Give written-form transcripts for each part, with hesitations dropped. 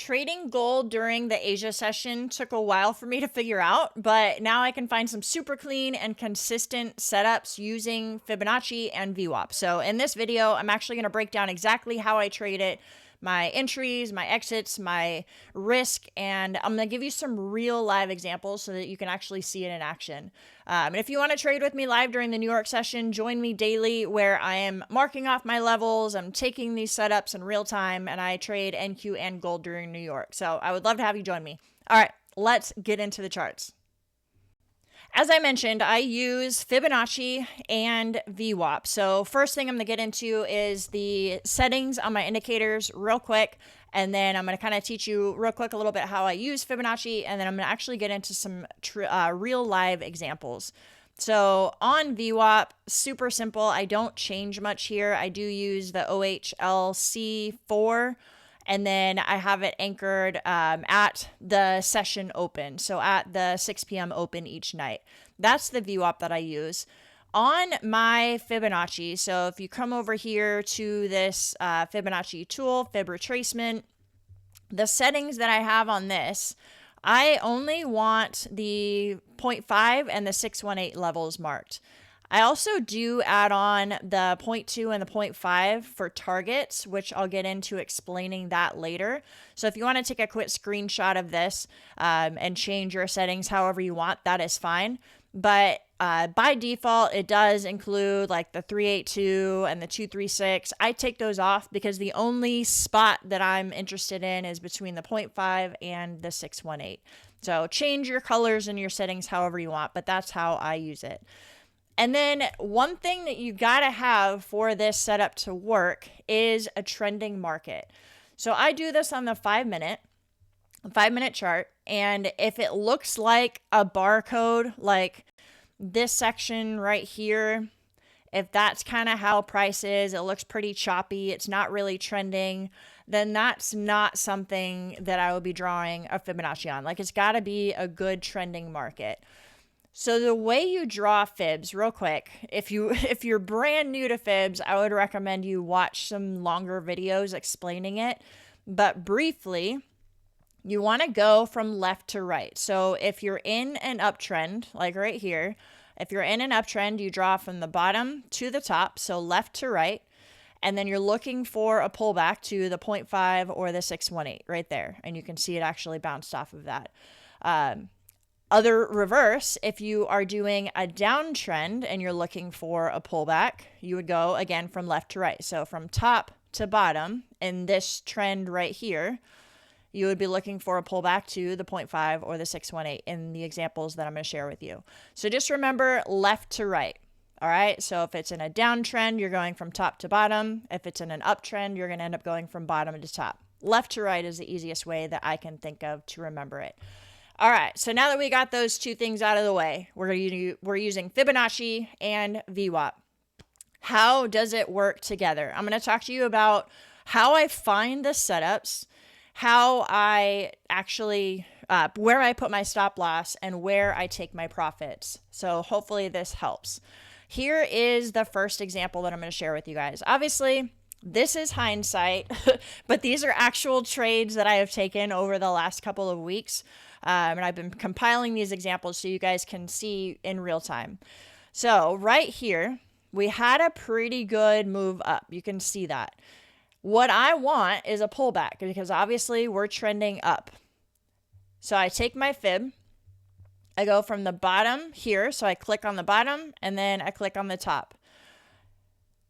trading gold during the Asia session took a while for me to figure out, but now I can find some super clean and consistent setups using Fibonacci and VWAP. So in this video, I'm actually going to break down exactly how I trade it, my entries, my exits, my risk, and I'm going to give you some real live examples so that you can actually see it in action. And if you want to trade with me live during the New York session, join me daily where I am marking off my levels, I'm taking these setups in real time, and I trade NQ and gold during New York. So I would love to have you join me. All right, let's get into the charts. As I mentioned, I use Fibonacci and VWAP. So first thing I'm going to get into is the settings on my indicators real quick. And then I'm going to kind of teach you real quick a little bit how I use Fibonacci. And then I'm going to actually get into some real live examples. So on VWAP, super simple. I don't change much here. I do use the OHLC4. And then I have it anchored at the session open. So at the 6 p.m. open each night. That's the VWAP that I use. On my Fibonacci, so if you come over here to this Fibonacci tool, Fib retracement, the settings that I have on this, I only want the 0.5 and the 618 levels marked. I also do add on the 0.2 and the 0.5 for targets, which I'll get into explaining that later. So if you want to take a quick screenshot of this and change your settings however you want, that is fine. But by default, it does include like the 382 and the 236. I take those off because the only spot that I'm interested in is between the 0.5 and the 618. So change your colors and your settings however you want, but that's how I use it. And then one thing that you got to have for this setup to work is a trending market. So I do this on the 5-minute chart. And if it looks like a barcode, like this section right here, if that's kind of how price is, it looks pretty choppy, it's not really trending, then that's not something that I would be drawing a Fibonacci on. Like it's got to be a good trending market. So the way you draw fibs, real quick, if you're brand new to fibs, I would recommend you watch some longer videos explaining it. But briefly, you want to go from left to right. So if you're in an uptrend, like right here, if you're in an uptrend, you draw from the bottom to the top, so left to right, and then you're looking for a pullback to the 0.5 or the 618 right there. And you can see it actually bounced off of that. Other reverse, if you are doing a downtrend and you're looking for a pullback, you would go again from left to right. So from top to bottom in this trend right here, you would be looking for a pullback to the 0.5 or the 618 in the examples that I'm going to share with you. So just remember left to right. All right. So if it's in a downtrend, you're going from top to bottom. If it's in an uptrend, you're going to end up going from bottom to top. Left to right is the easiest way that I can think of to remember it. All right, so now that we got those two things out of the way, we're using Fibonacci and VWAP. How does it work together? I'm going to talk to you about how I find the setups, how I actually, where I put my stop loss, and where I take my profits. So hopefully this helps. Here is the first example that I'm going to share with you guys. Obviously, this is hindsight, but these are actual trades that I have taken over the last couple of weeks. And I've been compiling these examples so you guys can see in real time. So right here, we had a pretty good move up. You can see that. What I want is a pullback because obviously we're trending up. So I take my fib. I go from the bottom here. So I click on the bottom and then I click on the top.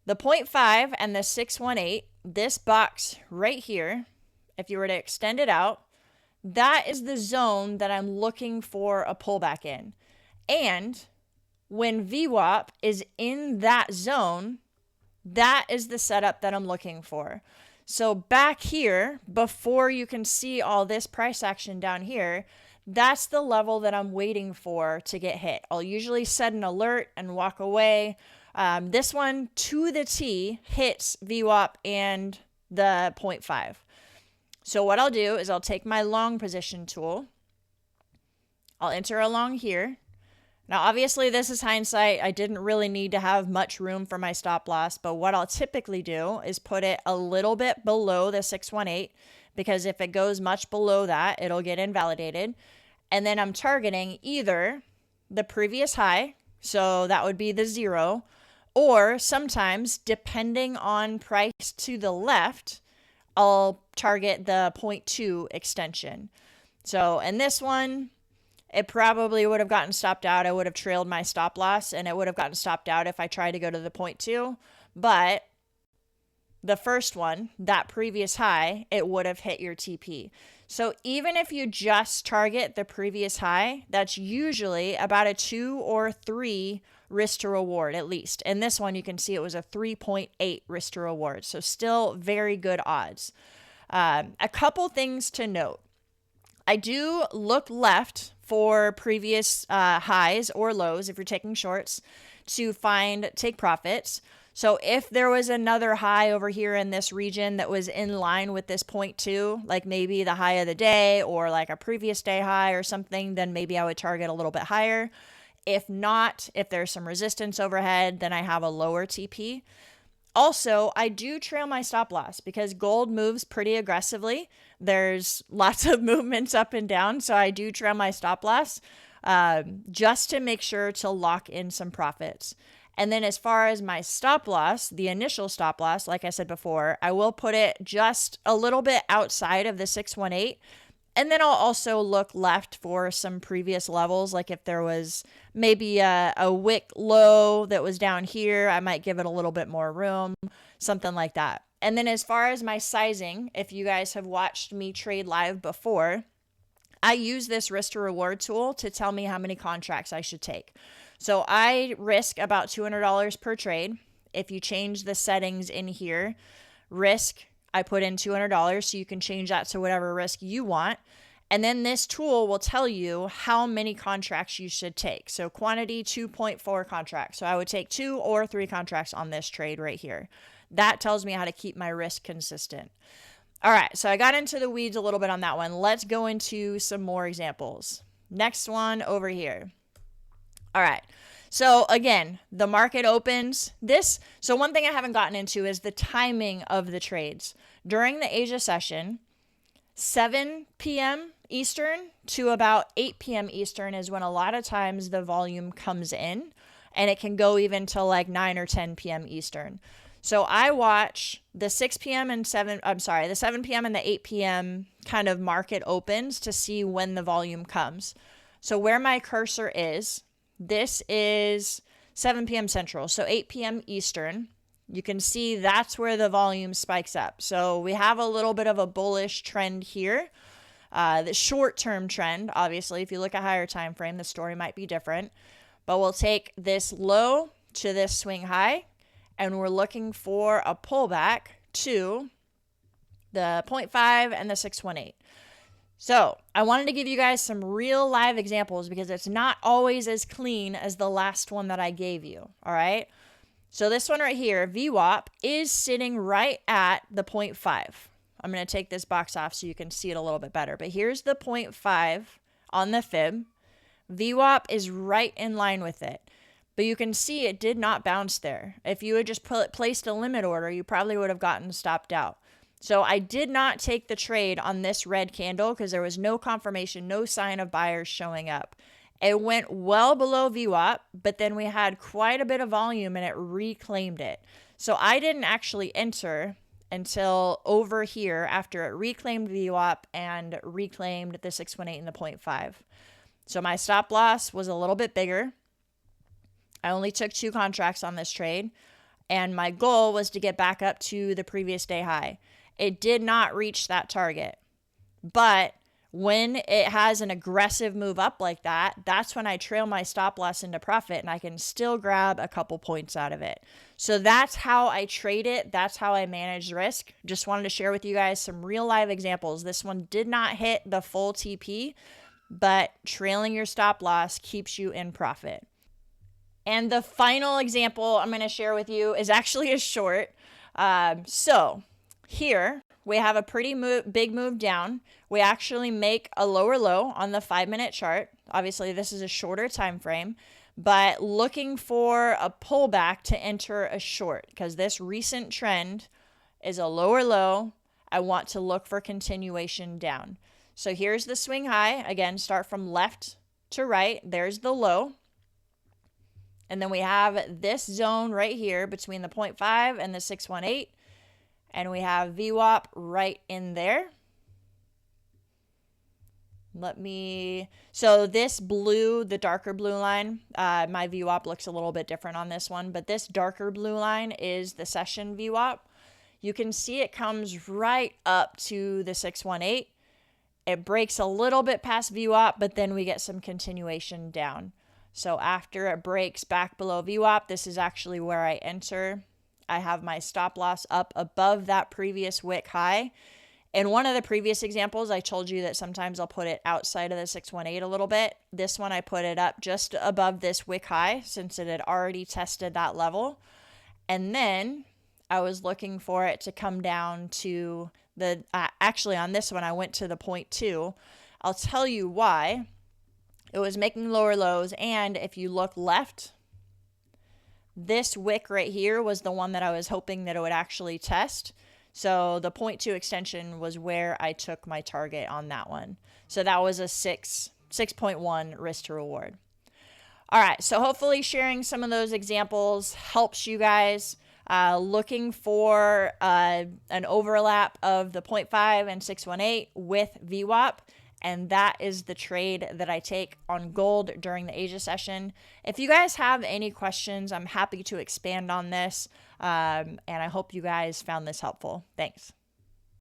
The 0.5 and the 618, this box right here, if you were to extend it out, that is the zone that I'm looking for a pullback in. And when VWAP is in that zone, that is the setup that I'm looking for. So back here, before you can see all this price action down here, that's the level that I'm waiting for to get hit. I'll usually set an alert and walk away. This one to the T hits VWAP and the 0.5. So what I'll do is I'll take my long position tool. I'll enter a long here. Now, obviously, this is hindsight. I didn't really need to have much room for my stop loss, but what I'll typically do is put it a little bit below the 618, because if it goes much below that, it'll get invalidated. And then I'm targeting either the previous high, so that would be the 0, or sometimes, depending on price to the left, I'll target the 0.2 extension. So in this one, it probably would have gotten stopped out. I would have trailed my stop loss, and it would have gotten stopped out if I tried to go to the 0.2. But the first one, that previous high, it would have hit your TP. So even if you just target the previous high, that's usually about a 2 or 3 risk to reward at least. And this one, you can see it was a 3.8 risk to reward. So still very good odds. A couple things to note. I do look left for previous highs or lows if you're taking shorts to take profits. So if there was another high over here in this region that was in line with this 0.2, like maybe the high of the day or like a previous day high or something, then maybe I would target a little bit higher. If not, if there's some resistance overhead, then I have a lower TP. Also, I do trail my stop loss because gold moves pretty aggressively. There's lots of movements up and down, so I do trail my stop loss just to make sure to lock in some profits. And then as far as my stop loss, the initial stop loss, like I said before, I will put it just a little bit outside of the 618. And then I'll also look left for some previous levels. Like if there was maybe a wick low that was down here, I might give it a little bit more room, something like that. And then as far as my sizing, if you guys have watched me trade live before, I use this risk to reward tool to tell me how many contracts I should take. So I risk about $200 per trade. If you change the settings in here, risk, I put in $200, so you can change that to whatever risk you want. And then this tool will tell you how many contracts you should take. So quantity 2.4 contracts. So I would take 2 or 3 contracts on this trade right here. That tells me how to keep my risk consistent. All right, so I got into the weeds a little bit on that one. Let's go into some more examples. Next one over here. All right. So again, the market opens So one thing I haven't gotten into is the timing of the trades. During the Asia session, 7 p.m. Eastern to about 8 p.m. Eastern is when a lot of times the volume comes in, and it can go even till like 9 or 10 p.m. Eastern. So I watch the 6 p.m. and the 7 p.m. and the 8 p.m. kind of market opens to see when the volume comes. So where my cursor is, this is 7 p.m. Central, so 8 p.m. Eastern. You can see that's where the volume spikes up. So we have a little bit of a bullish trend here. The short-term trend, obviously, if you look at higher time frame, the story might be different. But we'll take this low to this swing high, and we're looking for a pullback to the 0.5 and the 618. So I wanted to give you guys some real live examples because it's not always as clean as the last one that I gave you. All right. So this one right here, VWAP, is sitting right at the 0.5. I'm going to take this box off so you can see it a little bit better. But here's the 0.5 on the fib. VWAP is right in line with it. But you can see it did not bounce there. If you had just placed a limit order, you probably would have gotten stopped out. So I did not take the trade on this red candle because there was no confirmation, no sign of buyers showing up. It went well below VWAP, but then we had quite a bit of volume and it reclaimed it. So I didn't actually enter until over here after it reclaimed VWAP and reclaimed the 618 and the 0.5. So my stop loss was a little bit bigger. I only took 2 contracts on this trade, and my goal was to get back up to the previous day high. It did not reach that target, but when it has an aggressive move up like that, that's when I trail my stop loss into profit, and I can still grab a couple points out of it. So that's how I trade it. That's how I manage risk. Just wanted to share with you guys some real live examples. This one did not hit the full TP, but trailing your stop loss keeps you in profit. And the final example I'm going to share with you is actually a short. So here we have a pretty big move down. We actually make a lower low on the 5-minute chart. Obviously, this is a shorter time frame, but looking for a pullback to enter a short because this recent trend is a lower low I want to look for continuation down. So here's the swing high. Again, start from left to right. There's the low. And then we have this zone right here between the 0.5 and the 618. And we have VWAP right in there. So this blue, the darker blue line, my VWAP looks a little bit different on this one, but this darker blue line is the session VWAP. You can see it comes right up to the 618. It breaks a little bit past VWAP, but then we get some continuation down. So after it breaks back below VWAP, this is actually where I enter. I have my stop loss up above that previous wick high. In one of the previous examples, I told you that sometimes I'll put it outside of the 618 a little bit. This one, I put it up just above this wick high since it had already tested that level. And then I was looking for it to come down to the, actually on this one, I went to the 0.2. I'll tell you why. It was making lower lows. And if you look left, this wick right here was the one that I was hoping that it would actually test. So the 0.2 extension was where I took my target on that one. So that was a 6.1 risk to reward. All right, so hopefully sharing some of those examples helps you guys. Looking for an overlap of the 0.5 and 618 with VWAP. And that is the trade that I take on gold during the Asia session. If you guys have any questions, I'm happy to expand on this. And I hope you guys found this helpful. Thanks.